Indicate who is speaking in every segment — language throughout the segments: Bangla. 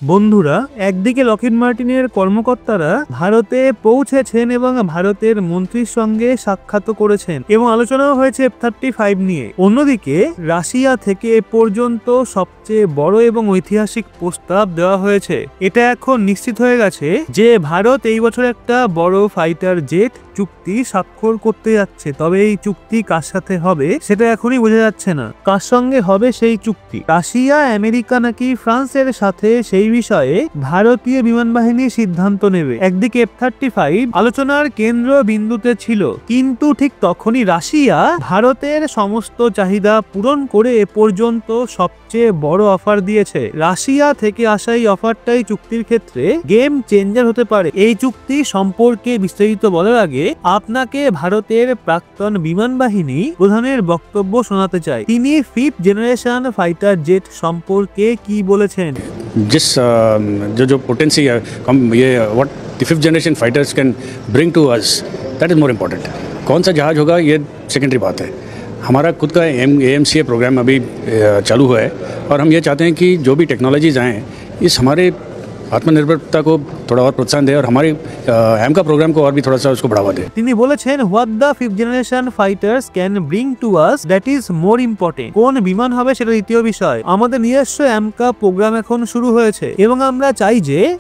Speaker 1: বন্ধুরা, একদিকে লকহিড মার্টিনের কর্মকর্তারা ভারতে পৌঁছেছেন এবং ভারতের মন্ত্রীর সঙ্গে সাক্ষাৎ করেছেন এবং আলোচনাও হয়েছে F-35 নিয়ে। অন্যদিকে রাশিয়া থেকে এ পর্যন্ত সবচেয়ে বড় এবং ঐতিহাসিক প্রস্তাব দেওয়া হয়েছে। এটা এখন নিশ্চিত হয়ে গেছে যে ভারত এই বছর একটা বড় ফাইটার জেট চুক্তি স্বাক্ষর করতে যাচ্ছে। তবে এই চুক্তি কার সাথে হবে সেটা এখনই বোঝা যাচ্ছে না। কার সঙ্গে হবে সেই চুক্তি? রাশিয়া, আমেরিকা নাকি ফ্রান্সের সাথে সেই বিষয়ে ভারতীয় বিমান বাহিনী সিদ্ধান্ত নেবে। একদিকে F-35 আলোচনার কেন্দ্র বিন্দুতে ছিল, কিন্তু ঠিক তখনই রাশিয়া ভারতের সমস্ত চাহিদা পূরণ করে এ পর্যন্ত সবচেয়ে বড় অফার দিয়েছে। রাশিয়া থেকে আসা এই অফারটাই চুক্তির ক্ষেত্রে গেম চেঞ্জার হতে পারে। এই চুক্তি সম্পর্কে বিস্তারিত বলার আগে আপনাকে ভারতের প্রাক্তন বিমান বাহিনী প্রধানের বক্তব্য শোনাতে চাই। তিনি 5th জেনারেশন ফাইটার জেট সম্পর্কে কি বলেছেন।
Speaker 2: जिस जो पोटेंसी है ये what the 5th generation fighters can bring to us, that is more important. कौन सा जहाज़ होगा ये सेकेंडरी बात है। हमारा खुद का AMCA प्रोग्राम अभी चालू हुआ है और हम ये चाहते हैं कि जो भी टेक्नोलॉजीज़ आएँ इस हमारे आत्मनिर्भरता को थोड़ा और प्रोत्साहन दे और हमारे AMCA प्रोग्राम को और भी थोड़ा सा उसको बढ़ावा दे।
Speaker 1: তিনি বলেছেন what the 5th generation fighters can bring to us, that is more important. কোন বিমান হবে সেটা দ্বিতীয় বিষয়। আমাদের নিজস্ব AMCA প্রোগ্রাম এখন শুরু হয়েছে এবং আমরা চাই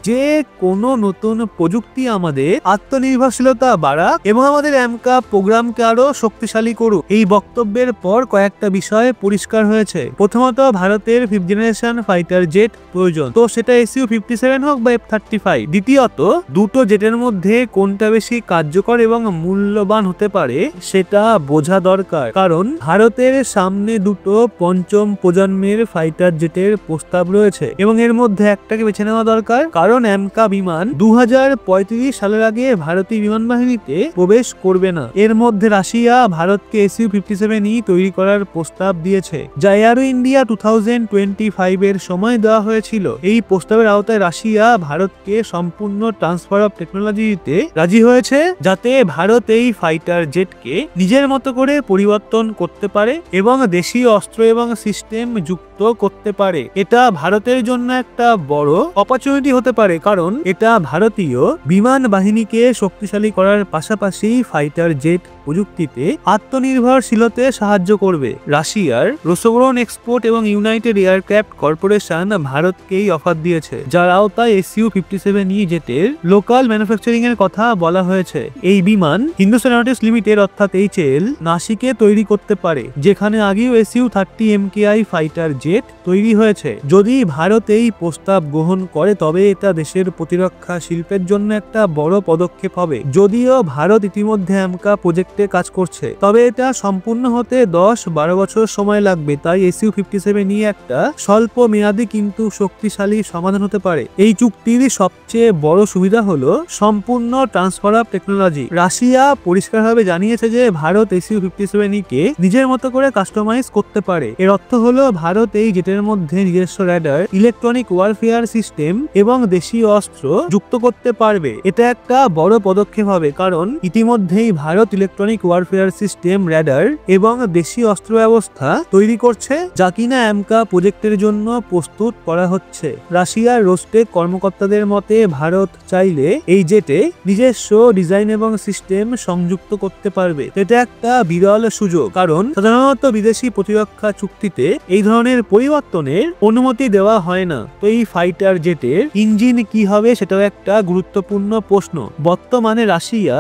Speaker 1: যে কোনো নতুন প্রযুক্তি আমাদের আত্মনির্ভরশীলতা বাড়াক এবং আমাদের AMCA প্রোগ্রামকে আরো শক্তিশালী করুক। এই বক্তব্যের পর কয়েকটা বিষয় পরিষ্কার হয়েছে। প্রথমত, ভারতের 5th জেনারেশন ফাইটার জেট প্রয়োজন, তো সেটা SU-57 হোক বা F-35। দ্বিতীয়ত, দুটো জেটের মধ্যে কোনটা বেশি কার্যকর এবং মূল্যবান হতে পারে সেটা বোঝা দরকার, কারণ ভারতের সামনে দুটো পঞ্চম প্রজন্মের ফাইটার জেটের প্রস্তাব রয়েছে এবং এর মধ্যে একটাকে বেছে নেওয়া দরকার, কারণ AMCA বিমান 2035 সালের আগে ভারতীয় বিমান বাহিনীতে প্রবেশ করবে না। এর মধ্যে রাশিয়া ভারতকে SU-57 তৈরি করার প্রস্তাব দিয়েছে, যা এয়ারো ইন্ডিয়া 2025 এর সময় দেওয়া হয়েছিল। এই প্রস্তাবের আওতায় রাশিয়া ভারতকে সম্পূর্ণ ট্রান্সফার অফ টেকনোলজি দিতে রাজি হয়েছে, যাতে ভারত এই ফাইটার জেটকে নিজের মতো করে পরিবর্তন করতে পারে এবং দেশীয় অস্ত্র এবং সিস্টেম যুক্ত করতে পারে। এটা ভারতের জন্য একটা বড় অপরচুনিটি হতে পারে, কারণ এটা ভারতীয় বিমান বাহিনীকে শক্তিশালী করার পাশাপাশি ফাইটার জেট প্রযুক্তিতে আত্মনির্ভরশীলতে সাহায্য করবে। রাশিয়ার রোসোব্রন এক্সপোর্ট এবং ইউনাইটেড এয়ারক্রাফট কর্পোরেশন ভারতকেই অফার দিয়েছে, যার আওতায় SU-57 জেটের লোকাল ম্যানুফ্যাকচারিং এর কথা বলা হয়েছে। এই বিমান হিন্দুস্তান এরোনটিক্স লিমিটেড অর্থাৎ HAL নাসিকে তৈরি করতে পারে, যেখানে আগেও SU-30 MKI ফাইটার জেট তৈরি হয়েছে। যদি ভারত এই প্রস্তাব গ্রহণ করে তবে এটা দেশের প্রতিরক্ষা শিল্পের জন্য একটা বড় পদক্ষেপ হবে। যদিও ভারত ইতিমধ্যে AMCA প্রজেক্টে কাজ করছে, তবে এটা সম্পূর্ণ হতে 10-12 বছর সময় লাগবে। তাই SU-57 একটা স্বল্প মেয়াদী কিন্তু শক্তিশালী সমাধান হতে পারে। এই চুক্তির সবচেয়ে বড় সুবিধা হলো সম্পূর্ণ ট্রান্সফার অফ টেকনোলজি। রাশিয়া পরিষ্কারভাবে জানিয়েছে যে ভারত SU-57 কে নিজের মতো করে কাস্টমাইজ করতে পারে। এর অর্থ হলো ভারত এই জেটের মধ্যে নিজস্ব র্যাডার, ইলেকট্রনিক ওয়ারফেয়ার সিস্টেম এবং দেশীয় অস্ত্র যুক্ত করতে পারবে। এটা একটা বড় পদক্ষেপ হবে, কারণ ইতিমধ্যেই Bharat electronic warfare system, radar এবং দেশীয় অস্ত্র ব্যবস্থা তৈরি করছে, যা কিনা AMCA প্রজেক্টের জন্য প্রস্তুত করা হচ্ছে। রাশিয়ার রোস্টেক কর্মকর্তাদের মতে ভারত চাইলে এই জেটে নিজস্ব ডিজাইন এবং সিস্টেম সংযুক্ত করতে পারবে। এটা একটা বিরল সুযোগ, কারণ সাধারণত বিদেশি প্রতিরক্ষা চুক্তিতে এই ধরনের পরিবর্তনের অনুমতি দেওয়া হয় না। তো এই ফাইটার জেটের ইঞ্জিন কি হবে সেটাও একটা গুরুত্বপূর্ণ প্রশ্ন। বর্তমানে রাশিয়া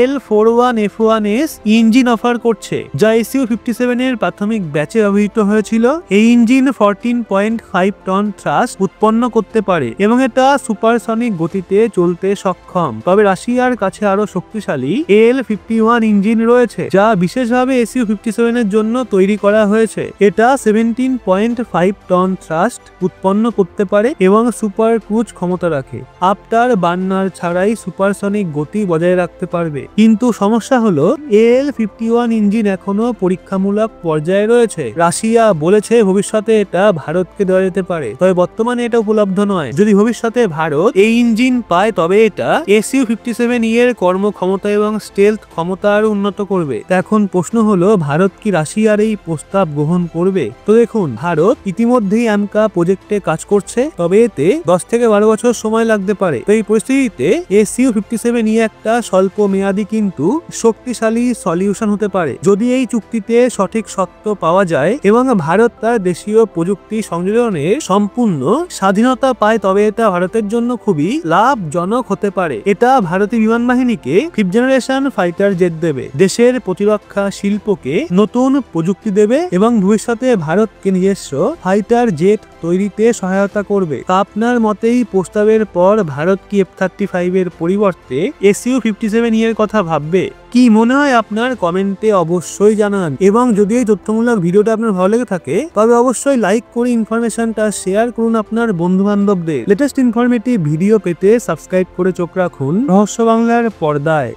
Speaker 1: L-41F1S ইঞ্জিন অফার করছে, যা SU-57 এর প্রাথমিক ব্যাচে ব্যবহৃত হয়েছিল। এই ইঞ্জিন 14.5 টন থ্রাস্ট উৎপন্ন করতে পারে এবং এটা সুপারসনিক গতিতে চলতে সক্ষম। তবে রাশিয়ার কাছে আরো শক্তিশালী L-51 ইঞ্জিন রয়েছে, যা বিশেষভাবে SU-57 এর জন্য তৈরি করা হয়েছে। এটা 17.5 টন থ্রাস্ট উৎপন্ন করতে পারে এবং সুপার ক্রুজ ক্ষমতা রাখে। আফটার বার্নার ছাড়াই সুপারসনিক গতি বজায় রাখতে পারবে। কিন্তু সমস্যা হলো L-51 ইঞ্জিন এখনো পরীক্ষামূলক পর্যায়ে রয়েছে। রাশিয়া বলেছে ভবিষ্যতে এটা ভারতকে দেওয়া যেতে পারে, তবে বর্তমানে এটা উপলব্ধ নয়। যদি ভবিষ্যতে ভবিষ্যতে ভারত এই ইঞ্জিন পায় তবে এটা Su-57E এর কর্মক্ষমতা এবং স্টেলথ ক্ষমতা আরো উন্নত করবে। এখন প্রশ্ন হলো ভারত কি রাশিয়ার এই প্রস্তাব গ্রহণ করবে? তো দেখুন, ভারত ইতিমধ্যেই AMCA প্রজেক্টে কাজ করছে, তবে এতে 10 থেকে 12 বছর সময় লাগতে পারে। তো এই পরিস্থিতিতে Su-57E একটা স্বল্প মেয়াদী কিন্তু শক্তিশালী সলিউশন হতে পারে যদি এই চুক্তিতে সঠিক সত্য পাওয়া যায় এবং ভারত তার দেশীয় প্রযুক্তি সংযোজনের সম্পূর্ণ স্বাধীনতা পায়, তবে এটা ভারতের জন্য খুবই লাভজনক হতে পারে। এটা ভারতীয় বিমান বাহিনীকে 5th জেনারেশন ফাইটার জেট দেবে, দেশের প্রতিরক্ষা শিল্পকে নতুন প্রযুক্তি দেবে এবং ভবিষ্যতে ভারতকে নিজস্ব ফাইটার জেট তৈরিতে সহায়তা করবে। আপনার মতেই প্রস্তাবের পর ভারত কি F-35 এর পরিবর্তে Su-57E এর কথা ভাববে? কি মনে হয় আপনার কমেন্টে অবশ্যই জানান। এবং যদি এই তথ্যমূলক ভিডিওটা আপনার ভালো লেগে থাকে তবে অবশ্যই লাইক করে ইনফরমেশনটা শেয়ার করুন আপনার বন্ধু বান্ধবদের। লেটেস্ট ইনফরমেটিভ ভিডিও পেতে সাবস্ক্রাইব করে চোখ রাখুন রহস্য বাংলার পর্দায়।